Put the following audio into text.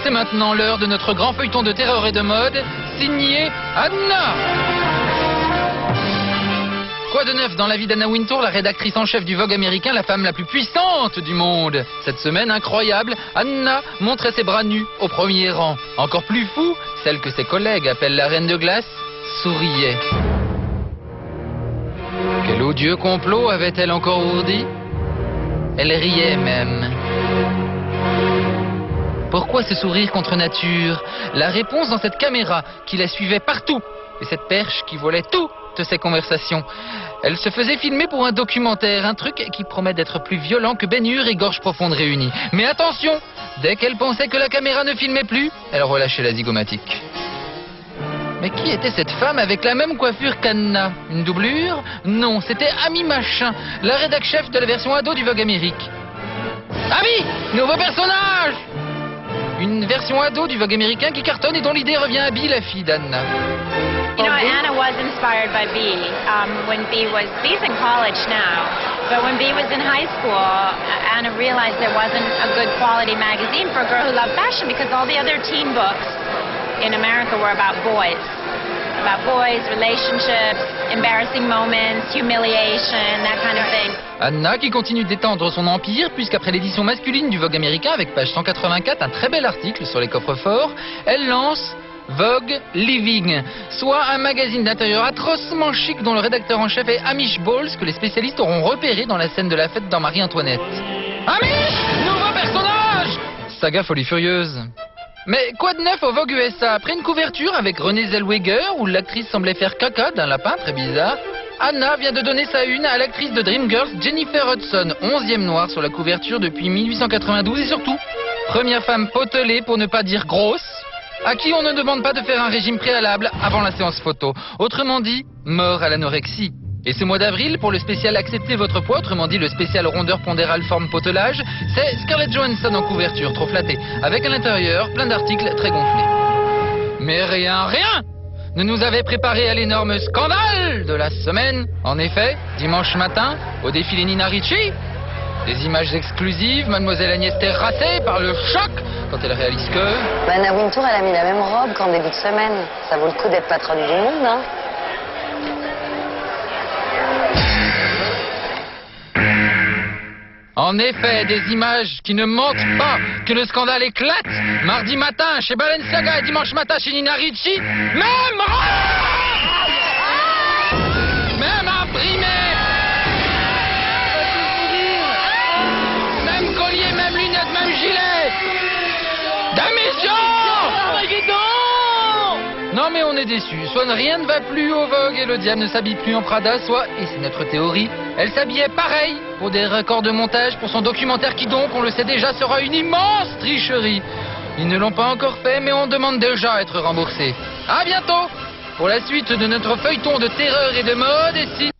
c'est maintenant l'heure de notre grand feuilleton de terreur et de mode, signé Anna. Quoi de neuf dans la vie d'Anna Wintour, la rédactrice en chef du Vogue américain, la femme la plus puissante du monde? Cette semaine incroyable, Anna montrait ses bras nus au premier rang. Encore plus fou, celle que ses collègues appellent la reine de glace souriait. Quel odieux complot avait-elle encore ourdi? Elle riait même. Pourquoi ce sourire contre nature? La réponse dans cette caméra qui la suivait partout et cette perche qui volait toutes ses conversations. Elle se faisait filmer pour un documentaire, un truc qui promet d'être plus violent que Ben-Hur et Gorge Profonde réunies. Mais attention, dès qu'elle pensait que la caméra ne filmait plus, elle relâchait la zygomatique. Mais qui était cette femme avec la même coiffure qu'Anna? Une doublure? Non, c'était Amy Machin, la rédac chef de la version ado du Vogue Amérique. Amy, nouveau personnage! Une version ado du Vogue américain qui cartonne et dont l'idée revient à Bee, la fille d'Anna. You know, Anna was inspired by Bee when Bee's in college now, but when Bee was in high school, Anna realized there wasn't a good quality magazine for a girl who loved fashion because all the other teen books in America were about boys, relationships, embarrassing moments, humiliation, that kind of thing. Anna qui continue d'étendre son empire puisqu'après l'édition masculine du Vogue américain avec page 184, un très bel article sur les coffres-forts, elle lance Vogue Living, soit un magazine d'intérieur atrocement chic dont le rédacteur en chef est Amish Bowles que les spécialistes auront repéré dans la scène de la fête dans Marie-Antoinette. Amish, nouveau personnage! Saga folie furieuse. Mais quoi de neuf au Vogue USA? Après une couverture avec Renée Zellweger où l'actrice semblait faire caca d'un lapin très bizarre, Anna vient de donner sa une à l'actrice de Dreamgirls Jennifer Hudson, 11e noire sur la couverture depuis 1892 et surtout, première femme potelée pour ne pas dire grosse, à qui on ne demande pas de faire un régime préalable avant la séance photo. Autrement dit, mort à l'anorexie. Et ce mois d'avril, pour le spécial Acceptez votre poids, autrement dit le spécial rondeur pondérale forme potelage, c'est Scarlett Johansson en couverture, trop flattée, avec à l'intérieur plein d'articles très gonflés. Mais rien ne nous avait préparé à l'énorme scandale de la semaine. En effet, dimanche matin, au défilé Nina Ricci, des images exclusives, mademoiselle Agnès terrassée par le choc quand elle réalise que... Anna Wintour, elle a mis la même robe qu'en début de semaine. Ça vaut le coup d'être patronne du monde, hein? En effet, des images qui ne mentent pas, que le scandale éclate. Mardi matin chez Balenciaga et dimanche matin chez Nina Ricci. Même imprimé. Même collier, même lunettes, même gilet. Démission! Non mais on est déçus, soit rien ne va plus au Vogue et le diable ne s'habille plus en Prada, soit, et c'est notre théorie, elle s'habillait pareil pour des records de montage pour son documentaire qui donc, on le sait déjà, sera une immense tricherie. Ils ne l'ont pas encore fait mais on demande déjà à être remboursé. À bientôt pour la suite de notre feuilleton de terreur et de mode et si...